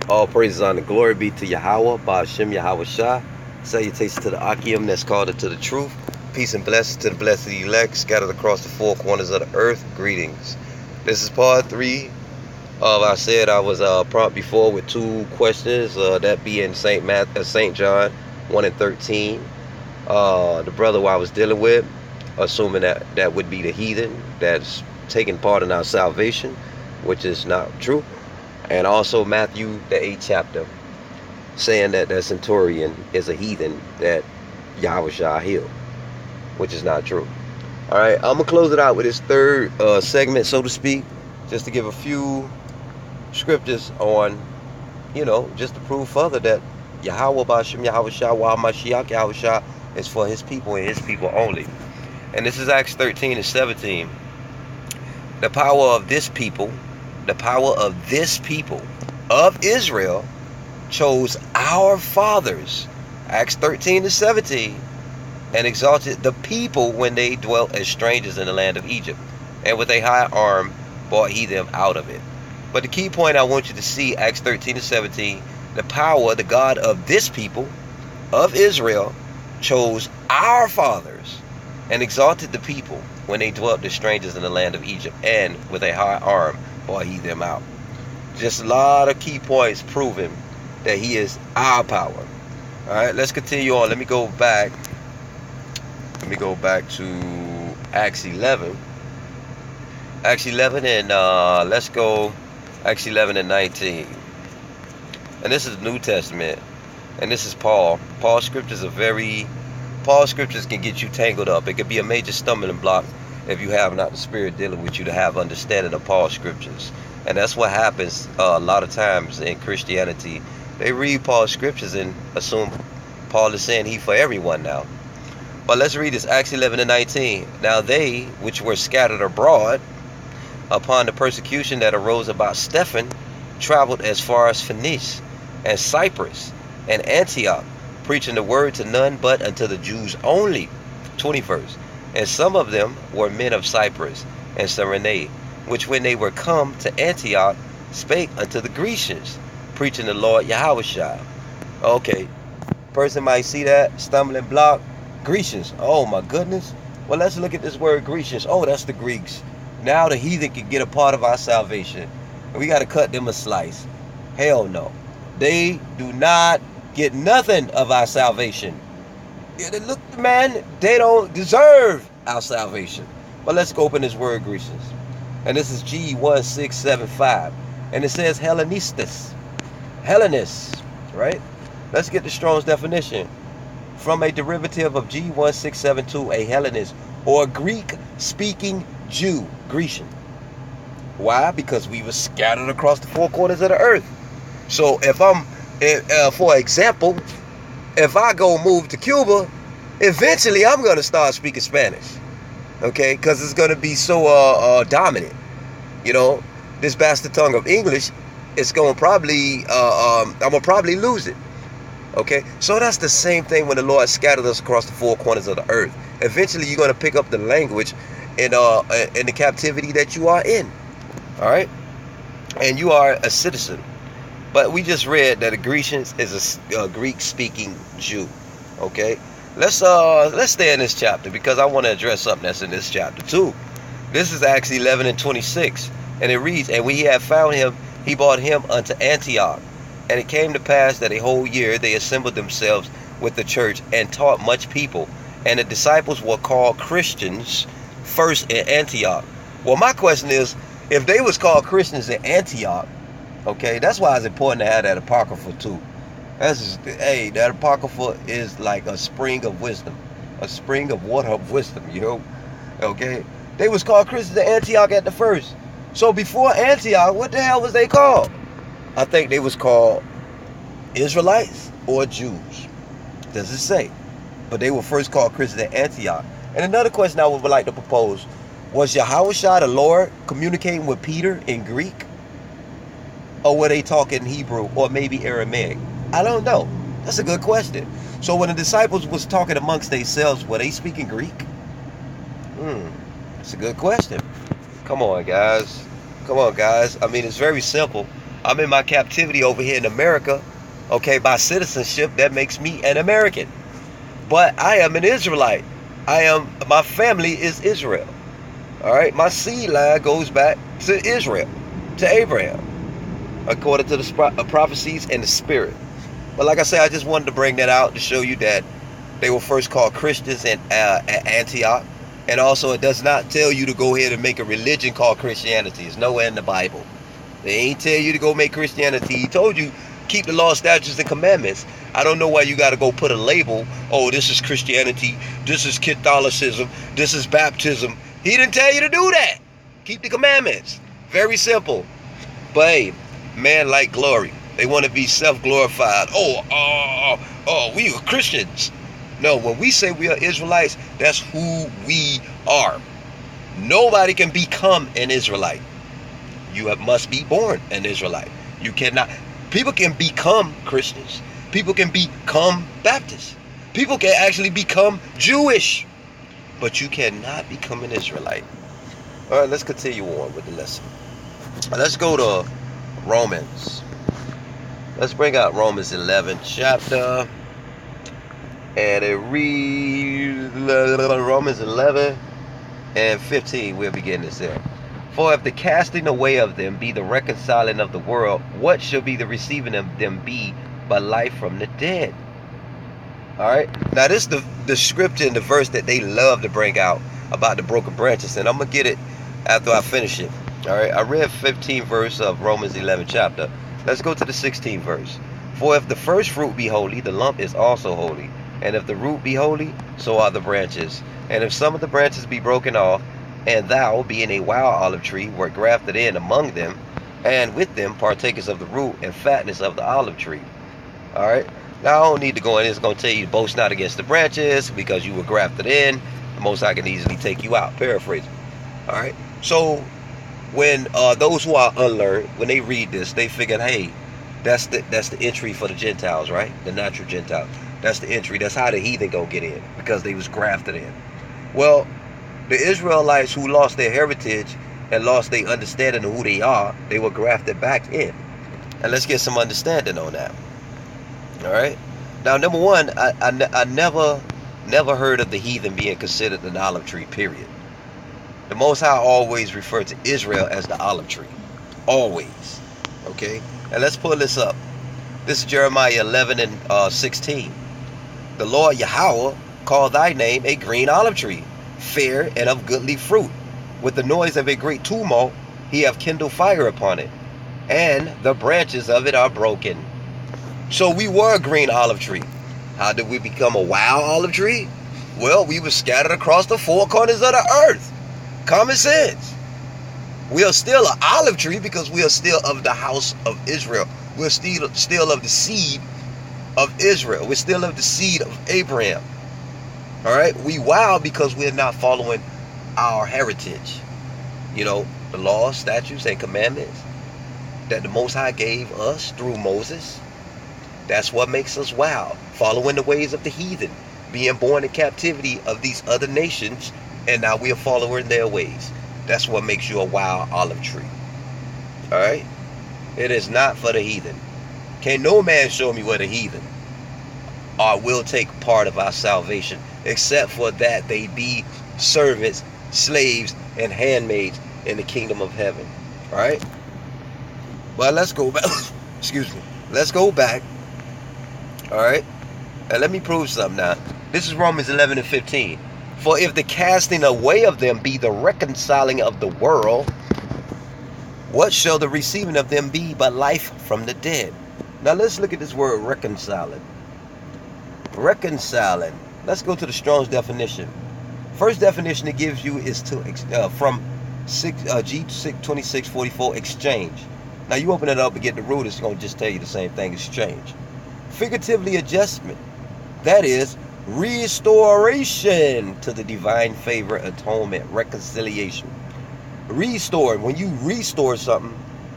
All praises and the glory be to Yahweh, Ba'ashem Yahweh Shah. Salutations to the Akim that's called into the truth. Peace and blessings to the blessed elect scattered across the four corners of the earth. Greetings. This is part 3 of I said I was prompt before with 2 questions. That being St. John 1 and 13. The brother who I was dealing with, assuming that would be the heathen that's taking part in our salvation, which is not true. And also Matthew the 8th chapter, saying that the centurion is a heathen that Yahweh shall heal, which is not true. All right, I'm gonna close it out with this third segment, so to speak, just to give a few scriptures on, just to prove further that Yahweh Ba'ashem Yahweh Shah Wa Mashiach Yahweh Shah is for his people and his people only. And this is Acts 13 and 17. The power of this people of Israel chose our fathers, Acts 13 to 17, and exalted the people when they dwelt as strangers in the land of Egypt, and with a high arm brought he them out of it. But the key point I want you to see, Acts 13 to 17, the power, the God of this people of Israel chose our fathers and exalted the people when they dwelt as strangers in the land of Egypt, and with a high arm brought he them out. Just a lot of key points proving that he is our power. All right, let's continue on. Let me go back to Acts 11. Acts 11 and let's go Acts 11 and 19. And this is the New Testament, and this is Paul. Paul's scriptures can get you tangled up. It could be a major stumbling block if you have not the Spirit dealing with you to have understanding of Paul's scriptures. And that's what happens a lot of times in Christianity. They read Paul's scriptures and assume Paul is saying he for everyone now. But let's read this, Acts 11 and 19. Now they which were scattered abroad upon the persecution that arose about Stephen traveled as far as Phoenicia and Cyprus and Antioch, preaching the word to none but unto the Jews only. 20th verse. And some of them were men of Cyprus and Cyrene, which when they were come to Antioch spake unto the Grecians, preaching the Lord Yahweh Shah. Okay, person might see that stumbling block. Grecians, oh my goodness. Well, let's look at this word Grecians. Oh, that's the Greeks. Now the heathen can get a part of our salvation. We got to cut them a slice. Hell no. They do not get nothing of our salvation. Look, man, they don't deserve our salvation. But let's go open this word Grecians. And this is G1675. And it says Hellenistus. Hellenist, right? Let's get the Strong's definition. From a derivative of G1672, a Hellenist, or Greek-speaking Jew, Grecian. Why? Because we were scattered across the four corners of the earth. So if for example, if I go move to Cuba, eventually I'm going to start speaking Spanish. Okay? Because it's going to be so dominant. This bastard tongue of English, it's going to probably, I'm going to probably lose it. Okay? So that's the same thing when the Lord scattered us across the four corners of the earth. Eventually you're going to pick up the language in the captivity that you are in. All right? And you are a citizen. But we just read that a Grecian is a Greek-speaking Jew. Okay? Let's stay in this chapter because I want to address something that's in this chapter too. This is Acts 11 and 26. And it reads, and when he had found him, he brought him unto Antioch. And it came to pass that a whole year they assembled themselves with the church and taught much people. And the disciples were called Christians first in Antioch. Well, my question is, if they was called Christians in Antioch, okay, that's why it's important to have that Apocrypha too. That Apocrypha is like a spring of wisdom, a spring of water of wisdom, okay? They was called Christians in Antioch at the first. So before Antioch, what the hell was they called? I think they was called Israelites or Jews. Does it say? But they were first called Christians in Antioch. And another question I would like to propose, was Yahweh Shah the Lord communicating with Peter in Greek? Or were they talking Hebrew or maybe Aramaic? I don't know. That's a good question. So when the disciples was talking amongst themselves, were they speaking Greek? That's a good question. Come on, guys. I mean, it's very simple. I'm in my captivity over here in America. Okay, by citizenship, that makes me an American. But I am an Israelite. My family is Israel. All right, my seed line goes back to Israel, to Abraham, according to the prophecies and the spirit. But like I said, I just wanted to bring that out to show you that they were first called Christians at Antioch. And also, it does not tell you to go ahead and make a religion called Christianity. It's nowhere in the Bible. They ain't tell you to go make Christianity. He told you, keep the law, statutes, and commandments. I don't know why you got to go put a label. Oh, this is Christianity. This is Catholicism. This is baptism. He didn't tell you to do that. Keep the commandments. Very simple. But hey, man like glory. They want to be self-glorified. We are Christians. No, when we say we are Israelites, that's who we are. Nobody can become an Israelite. You must be born an Israelite. You cannot. People can become Christians. People can become Baptists. People can actually become Jewish. But you cannot become an Israelite. All right, let's continue on with the lesson. Let's go to Romans. Let's bring out Romans 11 chapter. And it reads Romans 11 and 15. We'll begin this there. For if the casting away of them be the reconciling of the world, what shall be the receiving of them be but life from the dead? Alright. Now this is the scripture and the verse that they love to bring out about the broken branches. And I'm going to get it after I finish it. Alright. I read 15th verse of Romans 11 chapter. Let's go to the 16th verse. For if the first fruit be holy, the lump is also holy. And if the root be holy, so are the branches. And if some of the branches be broken off, and thou, being a wild olive tree, wert grafted in among them, and with them partakers of the root and fatness of the olive tree. Alright? Now I don't need to go in. It's going to tell you, boast not against the branches, because you were grafted in. The Most High can easily take you out. Paraphrasing. Alright? So, when those who are unlearned, when they read this, they figure, hey, that's the entry for the Gentiles, right? The natural Gentiles. That's the entry. That's how the heathen gonna get in, because they was grafted in. Well, the Israelites who lost their heritage and lost their understanding of who they are, they were grafted back in. And let's get some understanding on that. All right. Now, number one, I never heard of the heathen being considered an olive tree. Period. The Most High always referred to Israel as the olive tree. Always. Okay. And let's pull this up. This is Jeremiah 11 and 16. The Lord Yahweh called thy name a green olive tree, fair and of goodly fruit. With the noise of a great tumult, he hath kindled fire upon it, and the branches of it are broken. So we were a green olive tree. How did we become a wild olive tree? Well, we were scattered across the four corners of the earth. Common sense. We are still an olive tree because we are still of the house of Israel. We're still of the seed of Israel. We're still of the seed of Abraham. All right. We wild because we're not following our heritage. You know, the laws, statutes, and commandments that the Most High gave us through Moses. That's what makes us wild. Following the ways of the heathen. Being born in captivity of these other nations. And now we are following their ways. That's what makes you a wild olive tree. All right. It is not for the heathen. Can no man show me where the heathen will take part of our salvation, except for that they be servants, slaves, and handmaids in the kingdom of heaven. All right. Well, let's go back. Excuse me. Let's go back. All right. And let me prove something now. This is Romans 11 and 15. For if the casting away of them be the reconciling of the world, what shall the receiving of them be but life from the dead? Now let's look at this word reconciling. Reconciling. Let's go to the Strong's definition. First definition it gives you is from G2644, exchange. Now you open it up and get the root, it's going to just tell you the same thing, exchange. Figuratively, adjustment. That is restoration to the divine favor, atonement, reconciliation. Restore. When you restore something,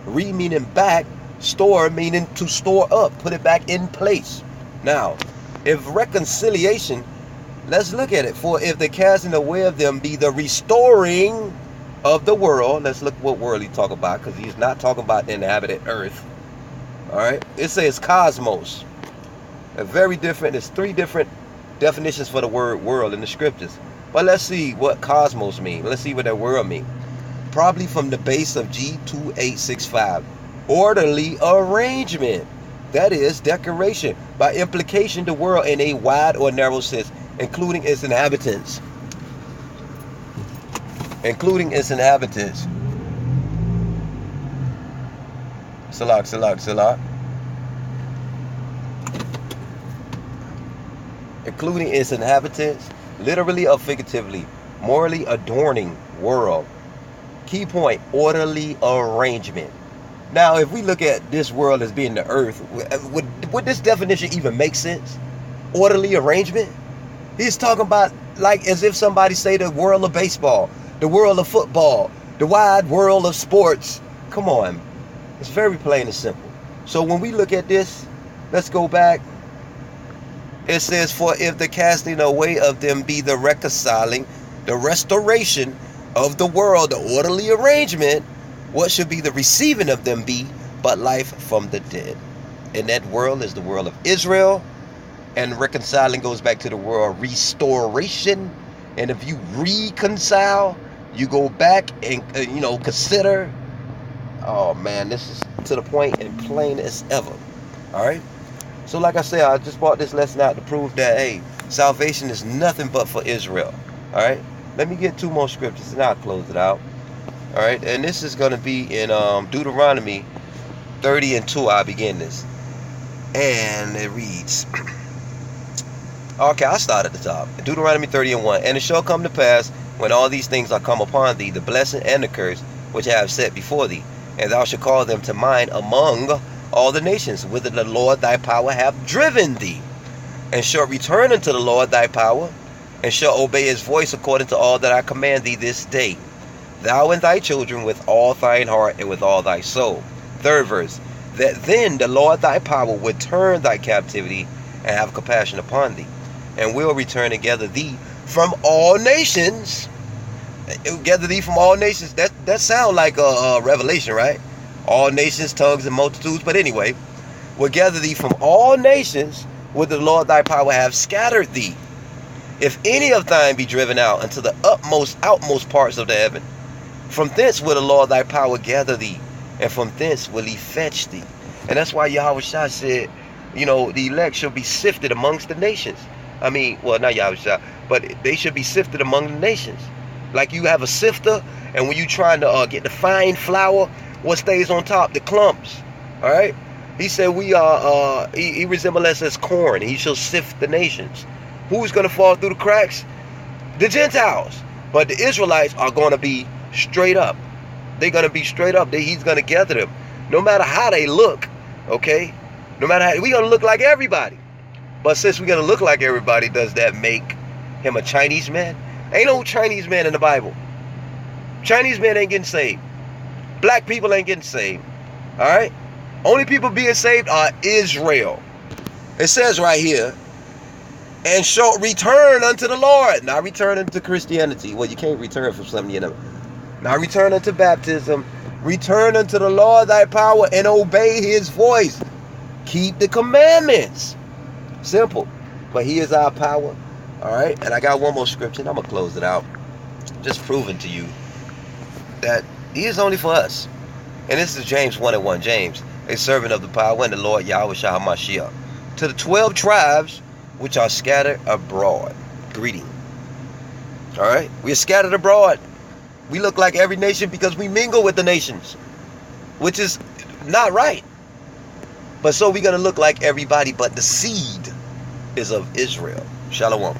re meaning back, store meaning to store up, put it back in place. Now, if reconciliation, let's look at it. For if the casting away of them be the restoring of the world, let's look what world he's talking about, because he's not talking about the inhabited earth. All right. It says cosmos. A very different. There's 3 different definitions for the word world in the scriptures. But let's see what cosmos means. Let's see what that word means. Probably from the base of G2865. Orderly arrangement. That is decoration. By implication, the world in a wide or narrow sense, including its inhabitants. Including its inhabitants. Salak. Including its inhabitants, literally or figuratively, morally adorning world. Key point, orderly arrangement. Now, if we look at this world as being the earth, would this definition even make sense? Orderly arrangement? He's talking about like as if somebody say the world of baseball, the world of football, the wide world of sports. Come on. It's very plain and simple. So when we look at this, let's go back. It says, for if the casting away of them be the reconciling, the restoration of the world, the orderly arrangement, what should be the receiving of them be but life from the dead? And that world is the world of Israel. And reconciling goes back to the world restoration. And if you reconcile, you go back and, consider. Oh, man, this is to the point and plain as ever. All right. So like I said, I just brought this lesson out to prove that, hey, salvation is nothing but for Israel. All right. Let me get 2 more scriptures and I'll close it out. All right. And this is going to be in Deuteronomy 30:2. I begin this. And it reads. Okay, I'll start at the top. Deuteronomy 30:1. And it shall come to pass, when all these things are come upon thee, the blessing and the curse which I have set before thee, and thou shalt call them to mind among all the nations, whither the Lord thy power hath driven thee, and shalt return unto the Lord thy power, and shalt obey his voice according to all that I command thee this day, thou and thy children with all thine heart and with all thy soul. 3rd verse. That then the Lord thy power would turn thy captivity and have compassion upon thee, and will return and gather thee from all nations. Gather thee from all nations. That sound like a revelation, right? All nations, tongues, and multitudes. But anyway, will gather thee from all nations, where the Lord thy power have scattered thee. If any of thine be driven out unto the outmost parts of the heaven, from thence will the Lord thy power gather thee, and from thence will he fetch thee. And that's why Yahushua said, the elect shall be sifted amongst the nations. I mean, well, not Yahushua, but they should be sifted among the nations. Like you have a sifter, and when you trying to get the fine flour, what stays on top? The clumps. All right. He said we are. He resembles us as corn. He shall sift the nations. Who's going to fall through the cracks? The Gentiles. But the Israelites are going to be straight up. They're going to be straight up. He's going to gather them, no matter how they look. Okay. No matter how we're going to look like everybody. But since we're going to look like everybody, does that make him a Chinese man? Ain't no Chinese man in the Bible. Chinese men ain't getting saved. Black people ain't getting saved. All right? Only people being saved are Israel. It says right here, and shall return unto the Lord. Not return unto Christianity. Well, you can't return from something, Not return unto baptism. Return unto the Lord thy power and obey his voice. Keep the commandments. Simple. But he is our power. All right? And I got one more scripture, and I'm going to close it out. Just proving to you that he is only for us. And this is James 1:1. James, a servant of the power and the Lord Yahushua HaMashiach, to the 12 tribes which are scattered abroad. Greeting. All right? We are scattered abroad. We look like every nation because we mingle with the nations, which is not right. But so we're going to look like everybody, but the seed is of Israel. Shalom.